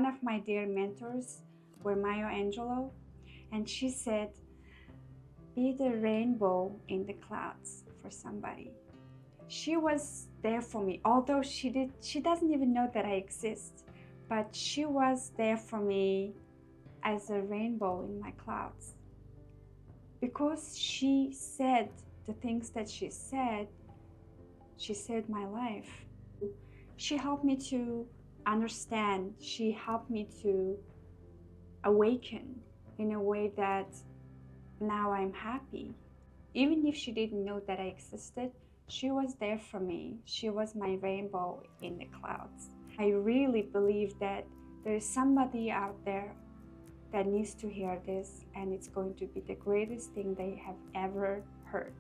one of my dear mentors were Maya Angelou, and she said, be the rainbow in the clouds for somebody. She was there for me, although she doesn't even know that I exist, but she was there for me as a rainbow in my clouds. Because she said the things that she saved my life. She helped me to understand, she helped me to awaken in a way that now I'm happy. Even if she didn't know that I existed, she was there for me. She was my rainbow in the clouds. I really believe that there is somebody out there that needs to hear this, and it's going to be the greatest thing they have ever heard.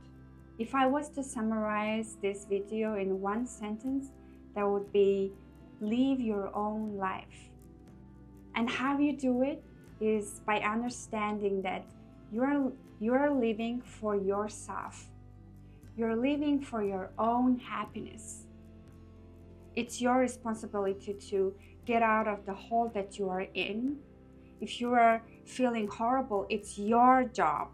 If I was to summarize this video in one sentence, that would be, live your own life. And how you do it is by understanding that you're living for yourself. You're living for your own happiness. It's your responsibility to get out of the hole that you are in. If you are feeling horrible, it's your job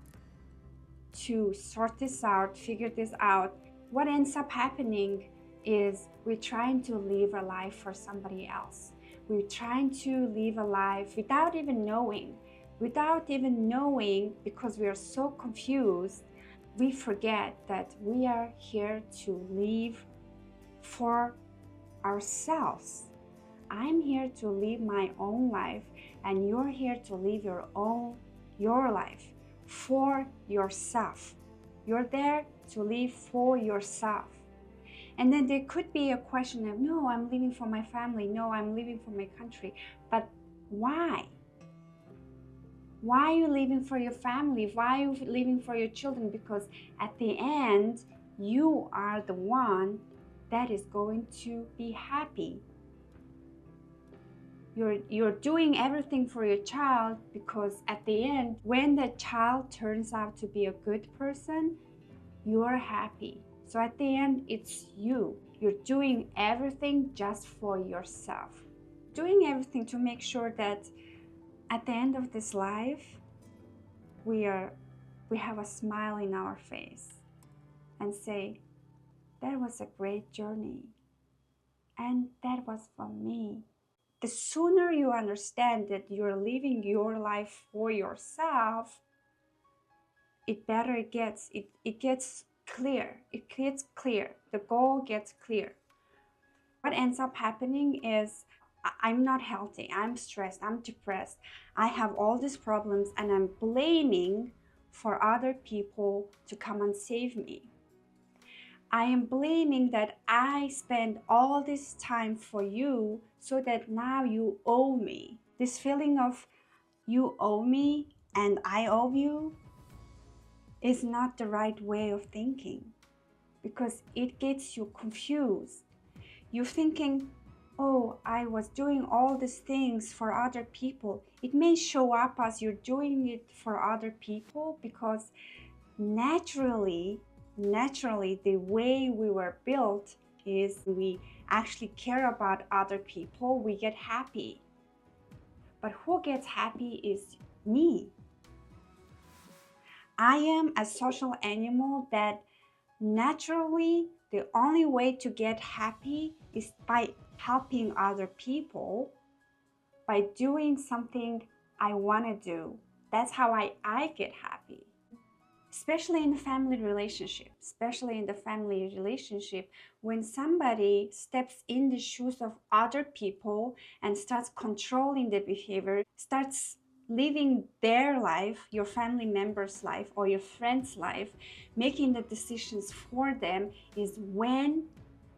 to sort this out, figure this out. What ends up happening is we're trying to live a life for somebody else. We're trying to live a life without even knowing, because we are so confused. We forget that we are here to live for ourselves. I'm here to live my own life, and you're here to live your life for yourself. You're there to live for yourself. And then there could be a question of, no, I'm living for my family. No, I'm living for my country. But why? Why are you living for your family? Why are you living for your children? Because at the end, you are the one that is going to be happy. You're doing everything for your child, because at the end, when the child turns out to be a good person, you're happy. So at the end, it's you. You're doing everything just for yourself. Doing everything to make sure that at the end of this life, we have a smile in our face and say, that was a great journey. And that was for me. The sooner you understand that you're living your life for yourself, it better it gets. It gets clear. It gets clear. The goal gets clear. What ends up happening is I'm not healthy. I'm stressed. I'm depressed. I have all these problems, and I'm blaming for other people to come and save me. I am blaming that I spend all this time for you, so that now you owe me. This feeling of you owe me and I owe you is not the right way of thinking, because it gets you confused. You're thinking, oh, I was doing all these things for other people. It may show up as you're doing it for other people because naturally, the way we were built is we actually care about other people, we get happy. But who gets happy is me. I am a social animal that naturally the only way to get happy is by helping other people, by doing something I want to do. That's how I get happy. Especially in the family relationship, when somebody steps in the shoes of other people and starts controlling the behavior, starts living their life, your family member's life or your friend's life, making the decisions for them, is when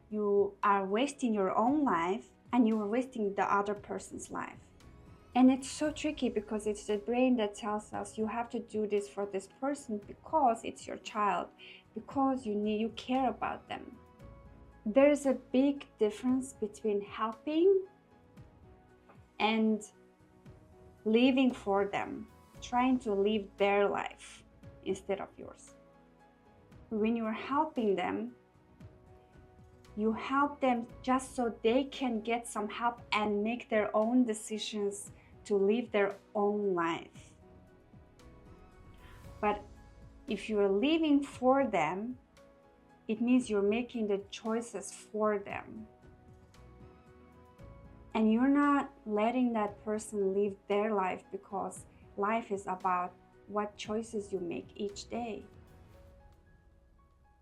you are wasting your own life and you are wasting the other person's life. And it's so tricky, because it's the brain that tells us you have to do this for this person because it's your child, because you care about them. There's a big difference between helping and living for them, trying to live their life instead of yours. When you're helping them, You help them just so they can get some help and make their own decisions to live their own life. But if you're living for them, it means you're making the choices for them. And you're not letting that person live their life, because life is about what choices you make each day.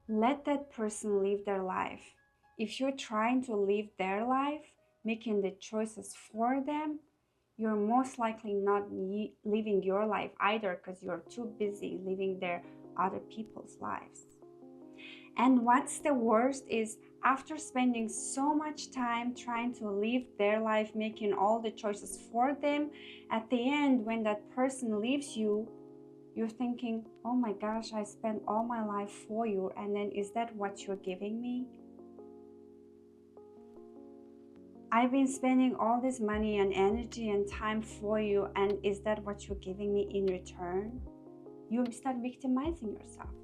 Let that person live their life. If you're trying to live their life, making the choices for them, you're most likely not living your life either, because you're too busy living their other people's lives. And what's the worst is, after spending so much time trying to live their life, making all the choices for them, at the end, when that person leaves you, you're thinking, oh my gosh, I spent all my life for you, and then is that what you're giving me? I've been spending all this money and energy and time for you, and is that what you're giving me in return? You start victimizing yourself,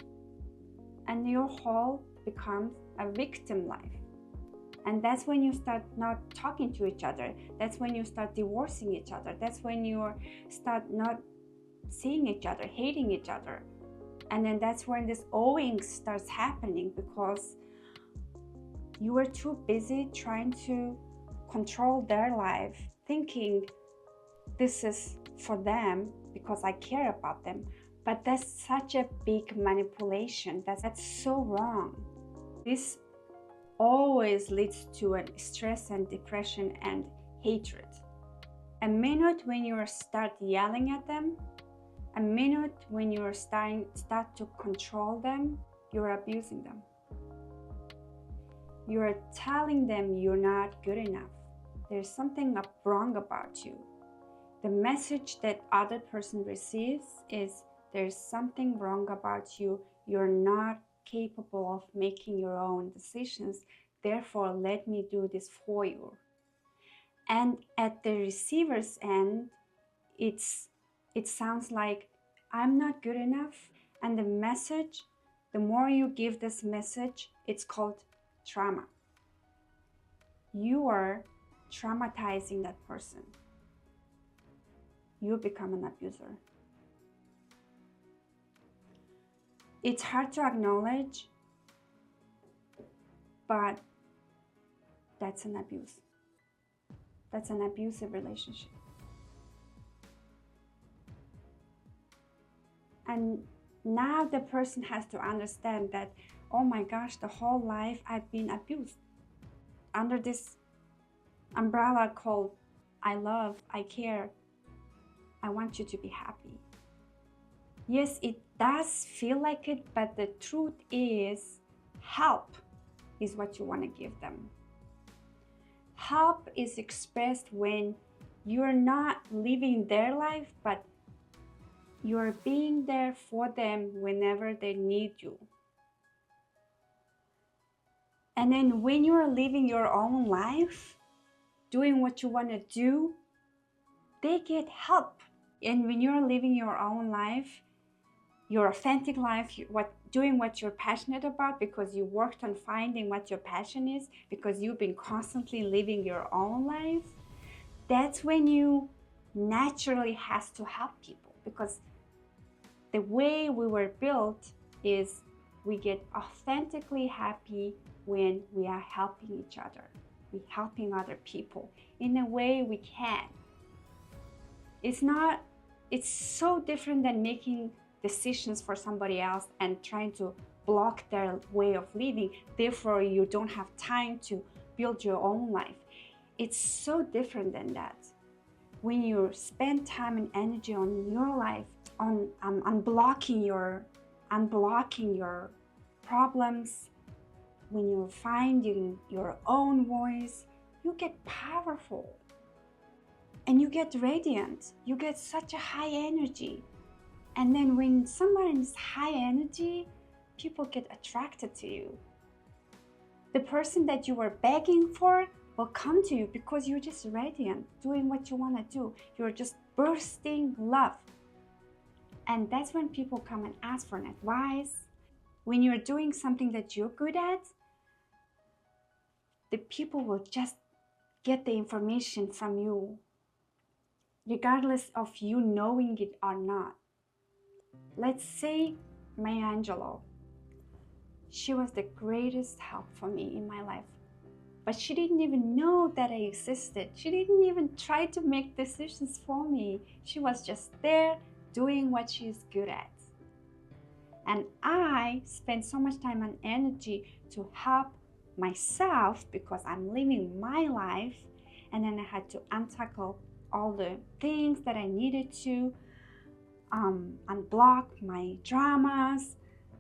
and your whole becomes a victim life. And that's when you start not talking to each other. That's when you start divorcing each other. That's when you start not seeing each other, hating each other. And then that's when this owing starts happening, because you were too busy trying to control their life, thinking this is for them because I care about them. But that's such a big manipulation. That's so wrong. This always leads to stress and depression and hatred. A minute when you start yelling at them, a minute when you start to control them, you're abusing them. You're telling them you're not good enough. There's something wrong about you. The message that other person receives is, there's something wrong about you. You're not capable of making your own decisions. Therefore, let me do this for you. And at the receiver's end, it sounds like, I'm not good enough. And the message, the more you give this message, it's called trauma. You are traumatizing that person. You become an abuser. It's hard to acknowledge, but that's an abuse. That's an abusive relationship. And now the person has to understand that, oh my gosh, the whole life I've been abused under this umbrella called I love, I care, I want you to be happy. Yes, it does feel like it, but the truth is, help is what you want to give them. Help is expressed when you're not living their life, but you're being there for them whenever they need you. And then when you're living your own life, doing what you want to do, they get help. And when you're living your own life, your authentic life, doing what you're passionate about, because you worked on finding what your passion is, because you've been constantly living your own life, that's when you naturally has to help people. Because the way we were built is, we get authentically happy when we are helping each other. We're helping other people in a way we can. It's so different than making decisions for somebody else and trying to block their way of living. Therefore, you don't have time to build your own life. It's so different than that. When you spend time and energy on your life, on unblocking your problems, when you're finding your own voice, you get powerful and you get radiant. You get such a high energy. And then when someone is high energy, people get attracted to you. The person that you were begging for will come to you because you're just radiant, doing what you want to do. You're just bursting love. And that's when people come and ask for an advice. When you're doing something that you're good at, the people will just get the information from you, regardless of you knowing it or not. Let's say Maya Angelou. She was the greatest help for me in my life. But she didn't even know that I existed. She didn't even try to make decisions for me. She was just there doing what she's good at. And I spent so much time and energy to help myself because I'm living my life. And then I had to untackle all the things that I needed to, unblock my dramas,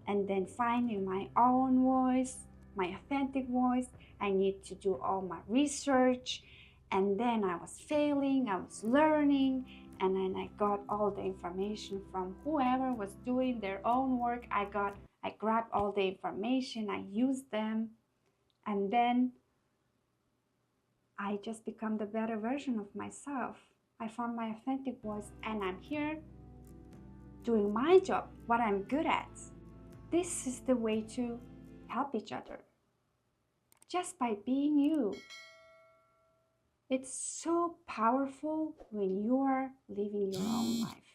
and then finding my own voice, my authentic voice. I need to do all my research, and then I was failing, I was learning, and then I got all the information from whoever was doing their own work. I grabbed all the information, I used them, and then I just become the better version of myself. I found my authentic voice, and I'm here doing my job, what I'm good at. This is the way to help each other. Just by being you. It's so powerful when you are living your own life.